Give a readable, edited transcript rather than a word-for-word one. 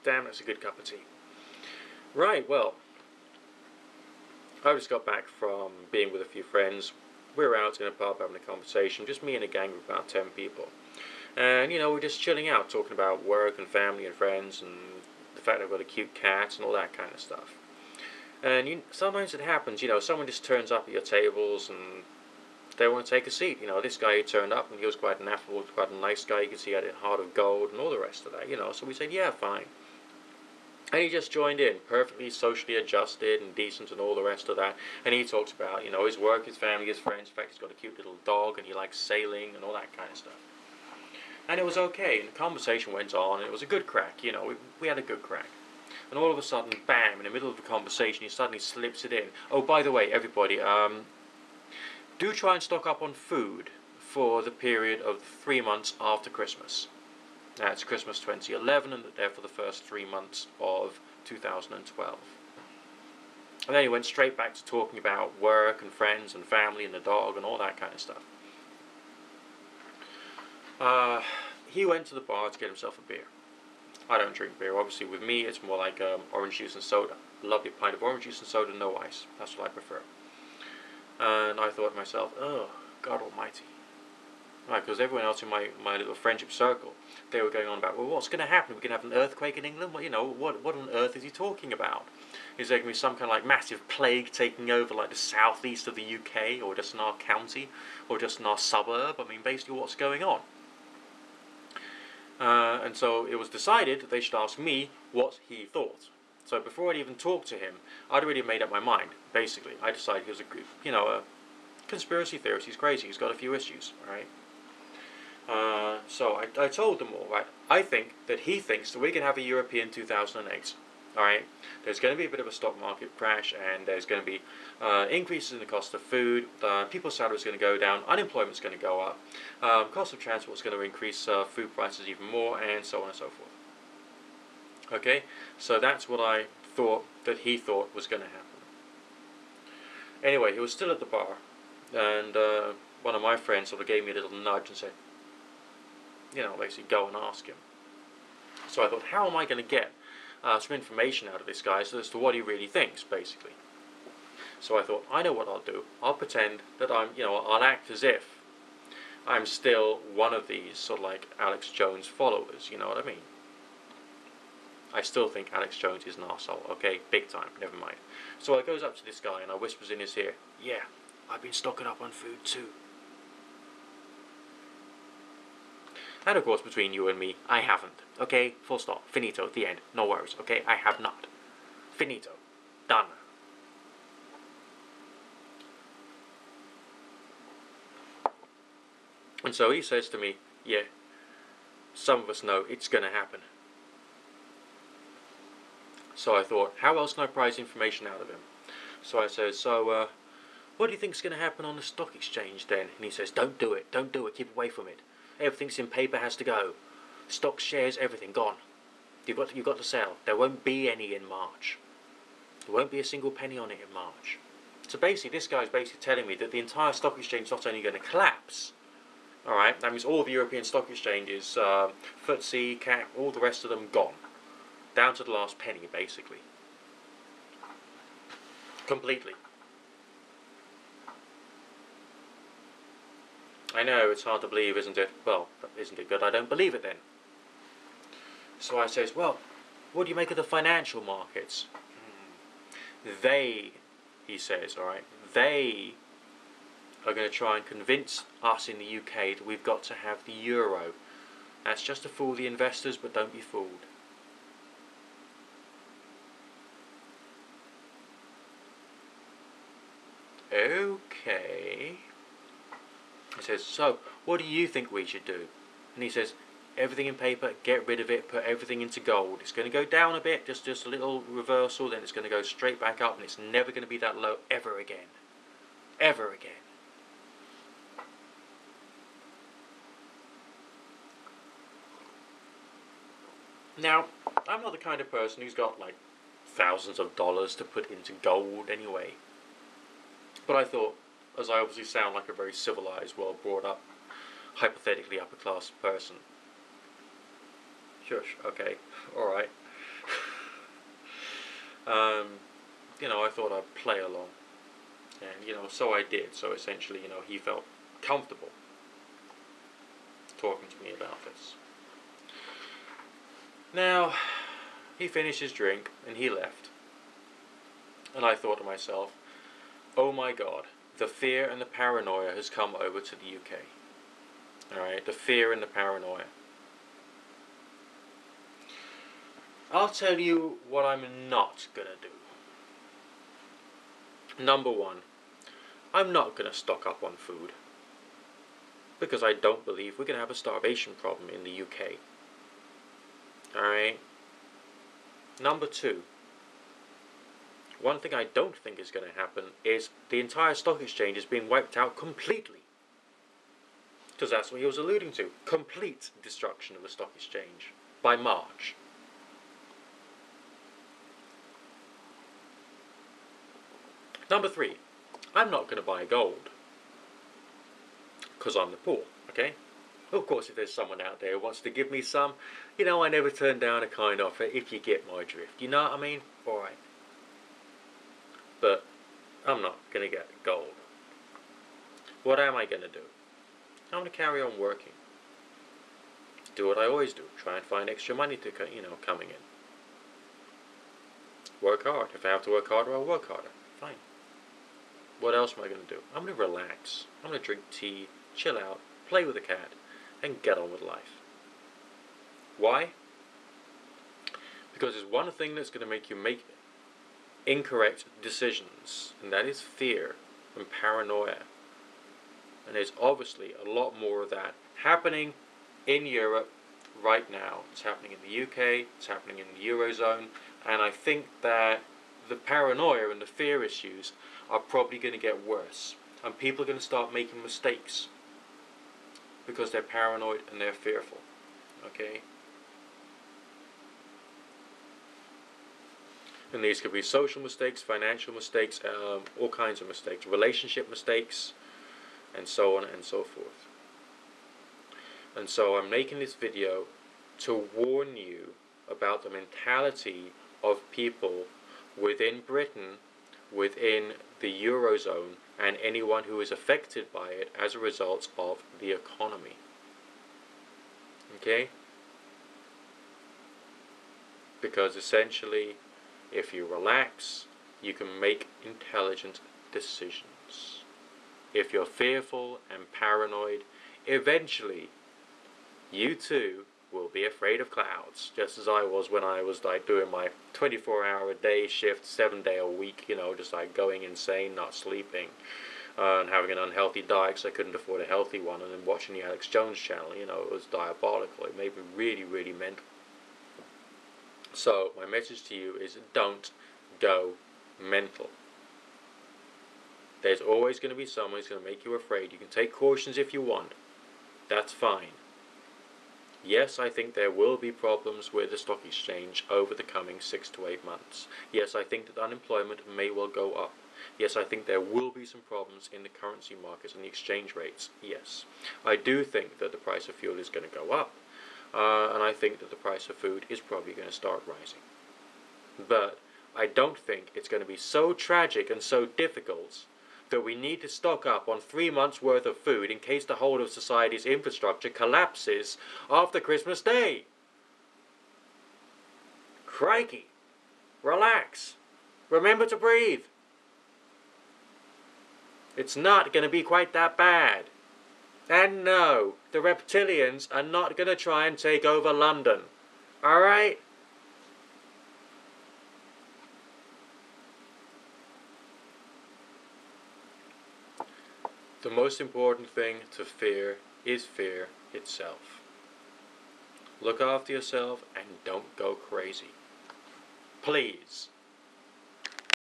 Damn, that's a good cup of tea. Right, well, I just got back from being with a few friends. We were out in a pub having a conversation, just me and a gang of about 10 people. And, we're just chilling out, talking about work and family and friends and the fact I've got a cute cat and all that kind of stuff. And sometimes it happens, someone just turns up at your tables and they want to take a seat. This guy turned up and he was quite an affable, quite a nice guy. You could see he had a heart of gold and all the rest of that, So we said, yeah, fine. And he just joined in, perfectly socially adjusted and decent and all the rest of that. And he talks about, his work, his family, his friends. In fact, he's got a cute little dog and he likes sailing and all that kind of stuff. And it was okay, and the conversation went on, and it was a good crack, we had a good crack. And all of a sudden, bam, in the middle of the conversation, he suddenly slips it in. Oh, by the way, everybody, do try and stock up on food for the period of 3 months after Christmas. That's Christmas 2011, and there for the first 3 months of 2012. And then he went straight back to talking about work and friends and family and the dog and all that kind of stuff. He went to the bar to get himself a beer. I don't drink beer. Obviously, with me, it's more like orange juice and soda. Lovely pint of orange juice and soda, no ice. That's what I prefer. And I thought to myself, oh, God almighty. Right, because everyone else in my little friendship circle, they were going on about, well, what's going to happen? We're going to have an earthquake in England? Well, what on earth is he talking about? Is there going to be some kind of like massive plague taking over like the southeast of the UK, or just in our county, or just in our suburb? I mean, basically what's going on? And so it was decided that they should ask me what he thought. So before I'd even talked to him, I'd already made up my mind, basically. I decided he was a conspiracy theorist. He's crazy. He's got a few issues, right? So I told them all, right? I think that he thinks that we can have a European 2008. Alright, there's going to be a bit of a stock market crash, and there's going to be increases in the cost of food, people's salaries are going to go down, unemployment's going to go up, cost of transport is going to increase food prices even more, and so on and so forth. Okay, so that's what I thought that he thought was going to happen. Anyway, he was still at the bar, and one of my friends sort of gave me a little nudge and said, basically go and ask him. So I thought, how am I going to get some information out of this guy as to what he really thinks, basically. So I thought, I know what I'll do. I'll pretend that I'll act as if I'm still one of these sort of like Alex Jones followers, you know what I mean? I still think Alex Jones is an arsehole, okay? Big time, never mind. So I goes up to this guy and I whispers in his ear, yeah, I've been stocking up on food too. And of course, between you and me, I haven't. Okay? Full stop. Finito. The end. No worries. Okay? I have not. Finito. Done. And so he says to me, yeah, some of us know it's going to happen. So I thought, how else can I prize information out of him? So I said, what do you think's going to happen on the stock exchange then? And he says, don't do it. Don't do it. Keep away from it. Everything's in paper has to go. Stocks, shares, everything gone. You've got to sell. There won't be any in March. There won't be a single penny on it in March. So basically, this guy's basically telling me that the entire stock exchange is not only going to collapse. All right, that means all the European stock exchanges, FTSE, CAC, all the rest of them gone, down to the last penny, basically, completely. I know, it's hard to believe, isn't it? Well, isn't it good I don't believe it then? So I says, well, what do you make of the financial markets? They, he says, alright, they are going to try and convince us in the UK that we've got to have the euro. That's just to fool the investors, but don't be fooled. Okay. He says, so, what do you think we should do? And he says, everything in paper, get rid of it, put everything into gold. It's going to go down a bit, just a little reversal, then it's going to go straight back up, and it's never going to be that low ever again. Ever again. Now, I'm not the kind of person who's got, like, thousands of dollars to put into gold anyway. But I thought, as I obviously sound like a very civilized, well brought up, hypothetically upper class person. Shush, okay, alright. Um, I thought I'd play along, and so I did. So essentially, he felt comfortable talking to me about this. Now, he finished his drink and he left, and I thought to myself, oh my God, the fear and the paranoia has come over to the UK. Alright, the fear and the paranoia. I'll tell you what I'm not gonna do. Number one, I'm not gonna stock up on food. Because I don't believe we're gonna have a starvation problem in the UK. Alright? Number two, one thing I don't think is going to happen is the entire stock exchange is being wiped out completely. Because that's what he was alluding to. Complete destruction of the stock exchange by March. Number three, I'm not going to buy gold. Because I'm the poor, okay? Of course, if there's someone out there who wants to give me some, I never turn down a kind offer if you get my drift. You know what I mean? Alright. But I'm not going to get gold. What am I going to do? I'm going to carry on working. Do what I always do. Try and find extra money to, coming in. Work hard. If I have to work harder, I'll work harder. Fine. What else am I going to do? I'm going to relax. I'm going to drink tea, chill out, play with the cat, and get on with life. Why? Because there's one thing that's going to make you make incorrect decisions, and that is fear and paranoia. And there's obviously a lot more of that happening in Europe right now. It's happening in the UK, it's happening in the Eurozone, and I think that the paranoia and the fear issues are probably going to get worse, and people are going to start making mistakes because they're paranoid and they're fearful. Okay? And these could be social mistakes, financial mistakes, all kinds of mistakes, relationship mistakes, and so on and so forth. And so I'm making this video to warn you about the mentality of people within Britain, within the Eurozone, and anyone who is affected by it as a result of the economy. Okay? Because essentially, if you relax, you can make intelligent decisions. If you're fearful and paranoid, eventually you too will be afraid of clouds, just as I was when I was doing my 24-hour-a-day shift, 7-day a week, just going insane, not sleeping, and having an unhealthy diet because I couldn't afford a healthy one, and then watching the Alex Jones channel, it was diabolical. It made me really, really mental. So, my message to you is don't go mental. There's always going to be someone who's going to make you afraid. You can take cautions if you want. That's fine. Yes, I think there will be problems with the stock exchange over the coming 6 to 8 months. Yes, I think that unemployment may well go up. Yes, I think there will be some problems in the currency markets and the exchange rates. Yes. I do think that the price of fuel is going to go up. And I think that the price of food is probably going to start rising. But I don't think it's going to be so tragic and so difficult that we need to stock up on 3 months' worth of food in case the whole of society's infrastructure collapses after Christmas Day. Crikey. Relax. Remember to breathe. It's not going to be quite that bad. And no, the reptilians are not going to try and take over London. Alright? The most important thing to fear is fear itself. Look after yourself and don't go crazy. Please.